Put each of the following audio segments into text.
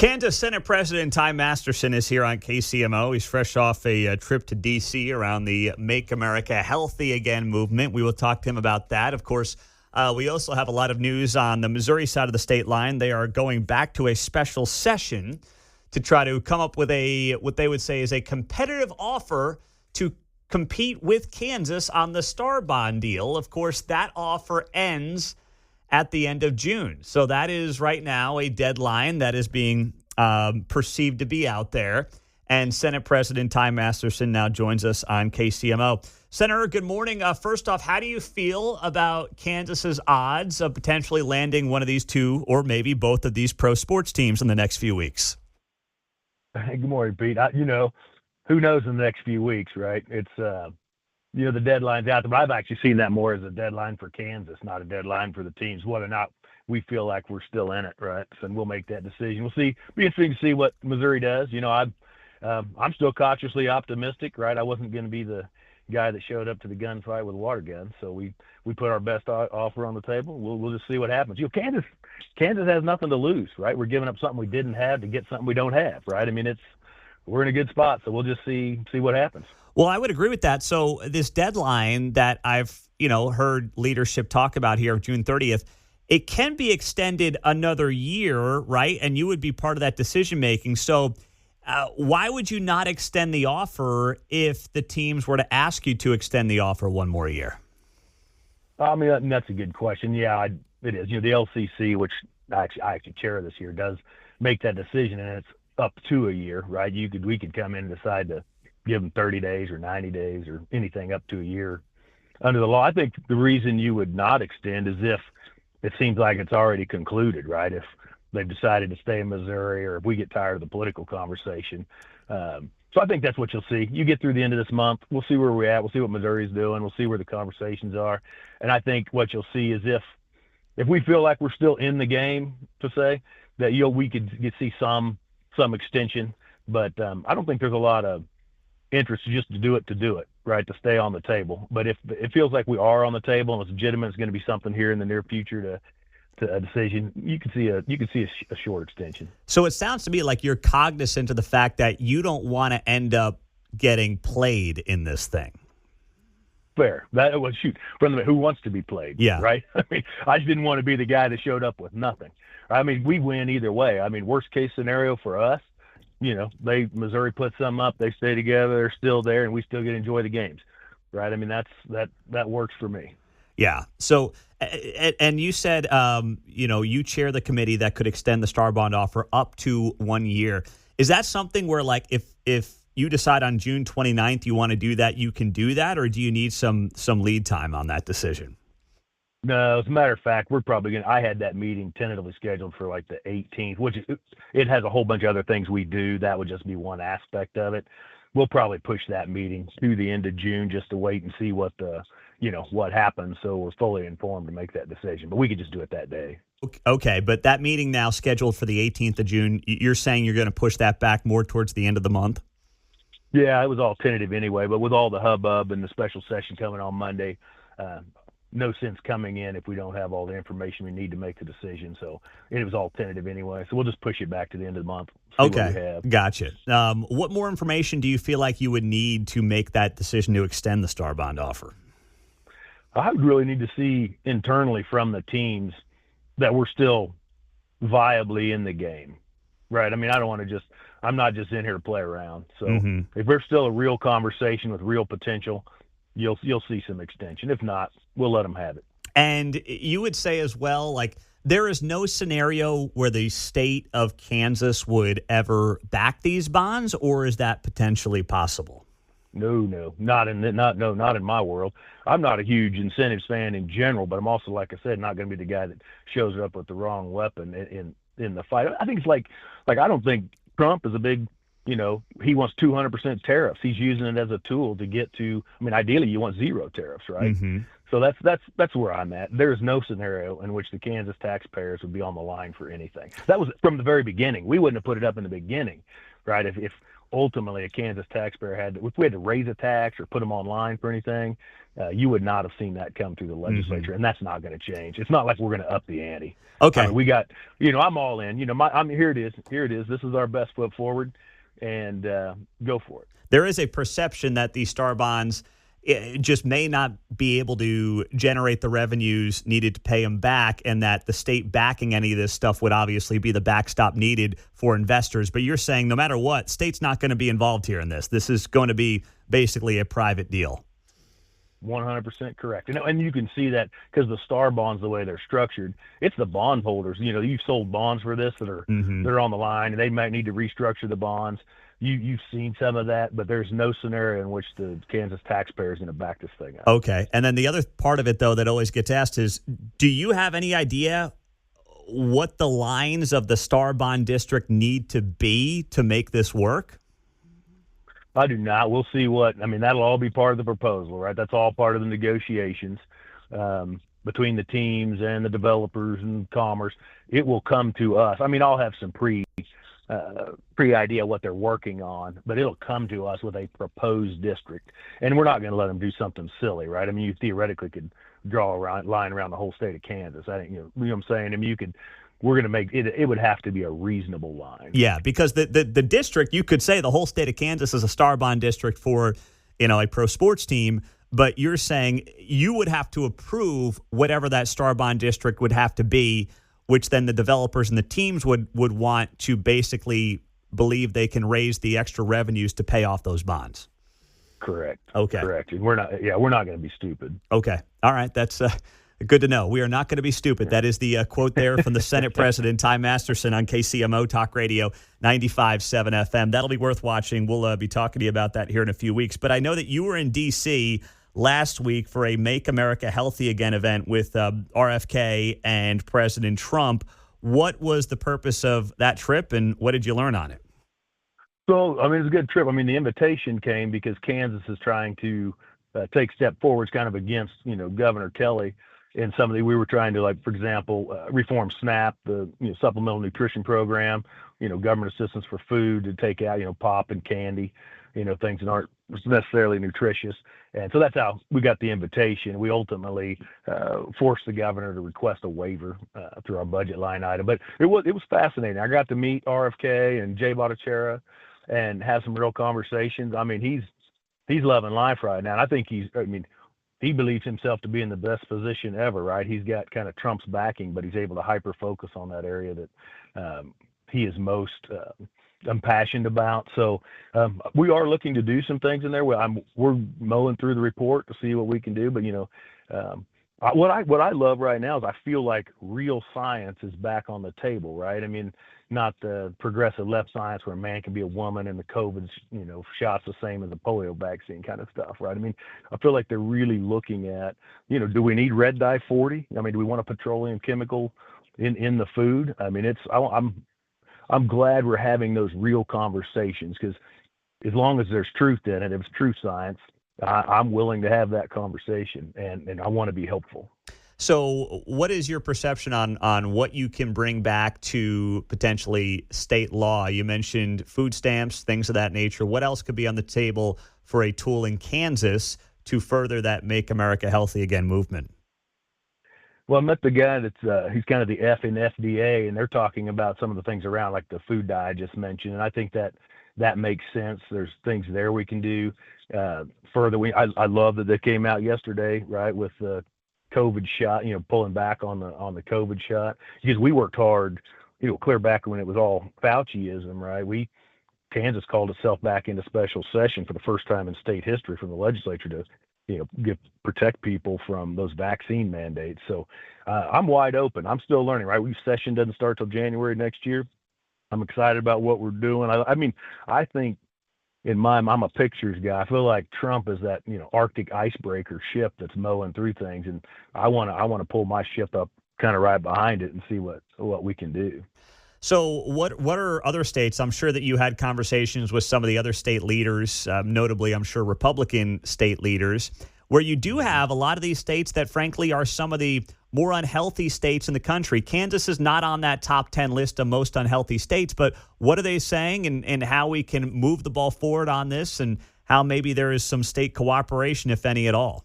Kansas Senate President Ty Masterson is here on KCMO. He's fresh off a trip to D.C. around the Make America Healthy Again movement. We will talk to him about that. Of course, we also have a lot of news on the Missouri side of the state line. They are going back to a special session to try to come up with what they would say is a competitive offer to compete with Kansas on the Star Bond deal. Of course, that offer ends at the end of June. So that is right now a deadline that is being perceived to be out there. And Senate President Ty Masterson now joins us on KCMO. Senator, good morning. First off, how do you feel about Kansas's odds of potentially landing one of these two or maybe both of these pro sports teams in the next few weeks? Hey, good morning, Pete. Who knows in the next few weeks, right? It's the deadline's out there, but I've actually seen that more as a deadline for Kansas, not a deadline for the teams, whether or not we feel like we're still in it, right? So we'll make that decision. We'll see. Be interesting to see what Missouri does. I'm still cautiously optimistic, right? I wasn't going to be the guy that showed up to the gunfight with a water gun, so we put our best offer on the table. We'll just see what happens. Kansas has nothing to lose, right? We're giving up something we didn't have to get something we don't have, right? I mean, we're in a good spot, so we'll just see what happens. Well, I would agree with that. So this deadline that I've, heard leadership talk about here of June 30th, it can be extended another year, right? And you would be part of that decision-making. So why would you not extend the offer if the teams were to ask you to extend the offer one more year? I mean, that's a good question. Yeah, it is. The LCC, which I actually chair this year, does make that decision, and it's up to a year, right? We could come in and decide to give them 30 days or 90 days or anything up to a year under the law. I think the reason you would not extend is if it seems like it's already concluded, right? If they've decided to stay in Missouri or if we get tired of the political conversation. So I think that's what you'll see. You get through the end of this month, we'll see where we're at. We'll see what Missouri's doing. We'll see where the conversations are. And I think what you'll see is if we feel like we're still in the game, to say, that we could see some extension. But I don't think there's a lot of interest just to do it, right, to stay on the table. But if it feels like we are on the table and it's legitimate, it's going to be something here in the near future to a decision, you can see a short extension. So it sounds to me like you're cognizant of the fact that you don't want to end up getting played in this thing. Fair. That was who wants to be played? Yeah. Right. I mean, I just didn't want to be the guy that showed up with nothing. I mean, we win either way. I mean, worst case scenario for us, Missouri puts some up, they stay together, they're still there, and we still get to enjoy the games, right? I mean, that works for me. Yeah. So, and you said, you chair the committee that could extend the Star Bond offer up to 1 year. Is that something where, like, if you decide on June 29th you want to do that, you can do that, or do you need some lead time on that decision? No, as a matter of fact, we're probably going to – I had that meeting tentatively scheduled for like the 18th, which it has a whole bunch of other things we do. That would just be one aspect of it. We'll probably push that meeting through the end of June just to wait and see what what happens, so we're fully informed to make that decision. But we could just do it that day. Okay, but that meeting now scheduled for the 18th of June, you're saying you're going to push that back more towards the end of the month? Yeah, it was all tentative anyway, but with all the hubbub and the special session coming on Monday, no sense coming in if we don't have all the information we need to make the decision. So it was all tentative anyway. So we'll just push it back to the end of the month. Okay, gotcha. What more information do you feel like you would need to make that decision to extend the Star Bond offer? I would really need to see internally from the teams that we're still viably in the game, right? I mean, I'm not just in here to play around. So if there's still a real conversation with real potential, you'll see some extension. If not, we'll let them have it. And you would say as well, like, there is no scenario where the state of Kansas would ever back these bonds, or is that potentially possible? No, not in my world. I'm not a huge incentives fan in general, but I'm also, like I said, not going to be the guy that shows up with the wrong weapon in the fight. I think it's like I don't think Trump is a big, he wants 200% tariffs. He's using it as a tool to get to. I mean, ideally, you want zero tariffs, right? Mm-hmm. So that's where I'm at. There's no scenario in which the Kansas taxpayers would be on the line for anything. That was from the very beginning. We wouldn't have put it up in the beginning, right? If ultimately a Kansas taxpayer if we had to raise a tax or put them online for anything, you would not have seen that come through the legislature, and that's not going to change. It's not like we're going to up the ante. Okay. I mean, we got, I'm all in. Here it is. Here it is. This is our best foot forward, and go for it. There is a perception that these star bonds just may not be able to generate the revenues needed to pay them back, and that the state backing any of this stuff would obviously be the backstop needed for investors. But you're saying no matter what, state's not going to be involved here in this. This is going to be basically a private deal. 100% correct. And you can see that because the star bonds, the way they're structured, it's the bondholders. You've sold bonds for this that are they're on the line, and they might need to restructure the bonds. You've seen some of that, but there's no scenario in which the Kansas taxpayer is going to back this thing up. Okay. And then the other part of it, though, that always gets asked is, do you have any idea what the lines of the star bond district need to be to make this work? I do not. We'll see that'll all be part of the proposal, right? That's all part of the negotiations between the teams and the developers and commerce. It will come to us. I'll have some pre-idea what they're working on, but it'll come to us with a proposed district, and we're not going to let them do something silly, right? You theoretically could draw a line around the whole state of Kansas. I think, you know what I'm saying? We're going to make it. It would have to be a reasonable line. Yeah, because the district, you could say the whole state of Kansas is a star bond district for, a pro sports team, but you're saying you would have to approve whatever that star bond district would have to be, which then the developers and the teams would want to basically believe they can raise the extra revenues to pay off those bonds. Correct. Okay. Correct. And we're not going to be stupid. Okay. All right. That's good to know. We are not going to be stupid. That is the quote there from the Senate President, Ty Masterson, on KCMO Talk Radio 95.7 FM. That'll be worth watching. We'll be talking to you about that here in a few weeks. But I know that you were in D.C. last week for a Make America Healthy Again event with RFK and President Trump. What was the purpose of that trip, and what did you learn on it? So, it was a good trip. The invitation came because Kansas is trying to take a step forward, kind of against, Governor Kelly and we were trying to, like, for example, reform SNAP, the supplemental nutrition program, government assistance for food to take out, pop and candy, things that aren't necessarily nutritious. And so that's how we got the invitation. We ultimately forced the governor to request a waiver through our budget line item. But it was fascinating. I got to meet RFK and Jay Bhattacharya and have some real conversations. He's loving life right now. And I think he believes himself to be in the best position ever, right? He's got kind of Trump's backing, but he's able to hyper focus on that area that he is most impassioned about. So we are looking to do some things in there. We're mowing through the report to see what we can do. But what I love right now is I feel like real science is back on the table, right? Not the progressive left science where a man can be a woman and the COVID, shots the same as the polio vaccine kind of stuff, right? I feel like they're really looking at, do we need red dye 40? Do we want a petroleum chemical in the food? I'm glad we're having those real conversations, because as long as there's truth in it, if it's true science, I'm willing to have that conversation, and I want to be helpful. So what is your perception on what you can bring back to potentially state law? You mentioned food stamps, things of that nature. What else could be on the table for a tool in Kansas to further that Make America Healthy Again movement? Well, I met the guy he's kind of the F in FDA, and they're talking about some of the things around, like the food dye I just mentioned, and I think that makes sense. There's things there we can do further. I love that they came out yesterday, right, with the COVID shot, pulling back on the COVID shot, because we worked hard, clear back when it was all Fauciism, right? Kansas called itself back into special session for the first time in state history from the legislature to, protect people from those vaccine mandates. So I'm wide open. I'm still learning, right? Session doesn't start till January next year. I'm excited about what we're doing. I think I'm a pictures guy. I feel like Trump is that, Arctic icebreaker ship that's mowing through things. And I want to pull my ship up kind of right behind it and see what we can do. So what are other states? I'm sure that you had conversations with some of the other state leaders, notably, I'm sure, Republican state leaders, where you do have a lot of these states that, frankly, are some of the more unhealthy states in the country. Kansas is not on that top 10 list of most unhealthy states, but what are they saying and how we can move the ball forward on this and how maybe there is some state cooperation, if any at all?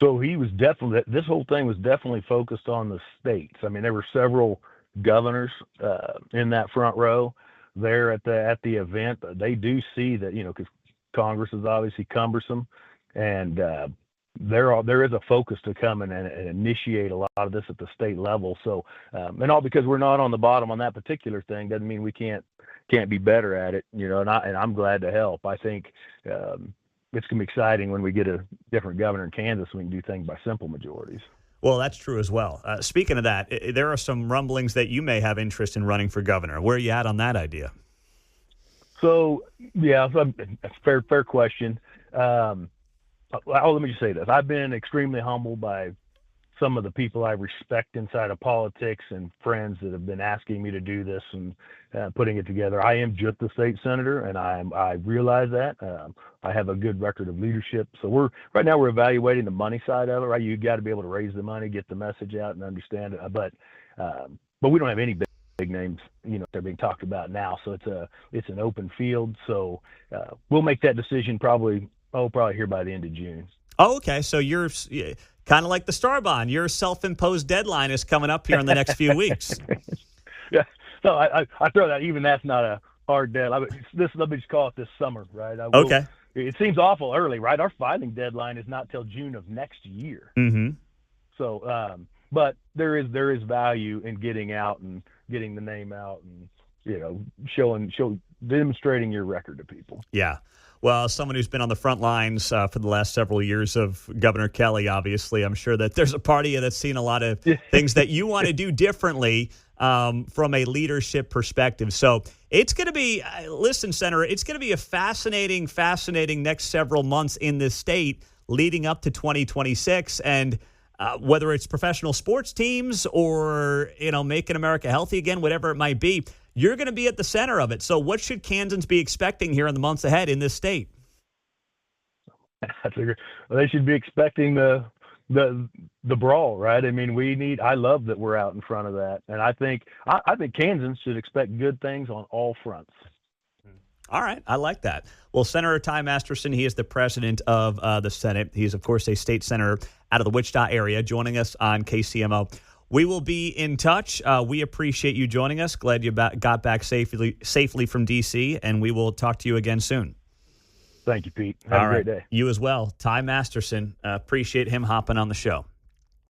So this whole thing was definitely focused on the states. I mean, there were several governors in that front row there at the event. They do see that, because Congress is obviously cumbersome, and there is a focus to come and initiate a lot of this at the state level. So, and all because we're not on the bottom on that particular thing doesn't mean we can't be better at it, and I'm glad to help. I think it's going to be exciting when we get a different governor in Kansas. We can do things by simple majorities. Well, that's true as well. Speaking of that, there are some rumblings that you may have interest in running for governor. Where are you at on that idea? So, yeah, that's a fair question. Let me just say this. I've been extremely humbled by some of the people I respect inside of politics and friends that have been asking me to do this and putting it together. I am just a state senator, and I realize that. I have a good record of leadership. So right now we're evaluating the money side of it, right? You got to be able to raise the money, get the message out, and understand it. But we don't have any big names, they're being talked about now. So it's an open field. So we'll make that decision probably here by the end of June. Oh, okay. So you're kind of like the Star Bond. Your self-imposed deadline is coming up here in the next few weeks. Yeah. So I throw that. Even that's not a hard deadline. Let me just call it this summer, right? Okay. It seems awful early, right? Our filing deadline is not till June of next year. Mm-hmm. So, but there is value in getting out and getting the name out and demonstrating your record to people. Yeah. Well, as someone who's been on the front lines for the last several years of Governor Kelly, obviously, I'm sure that there's a part of you that's seen a lot of things that you want to do differently from a leadership perspective. So it's going to be, listen, Senator, it's going to be a fascinating next several months in this state leading up to 2026. And whether it's professional sports teams or, making America healthy again, whatever it might be, you're going to be at the center of it. So what should Kansans be expecting here in the months ahead in this state? They should be expecting the brawl, right? I mean, I love that we're out in front of that. And I think Kansans should expect good things on all fronts. All right. I like that. Well, Senator Ty Masterson, he is the president of the Senate. He's, of course, a state senator out of the Wichita area, joining us on KCMO. We will be in touch. We appreciate you joining us. Glad you got back safely from D.C., and we will talk to you again soon. Thank you, Pete. Have a great day. You as well. Ty Masterson, appreciate him hopping on the show.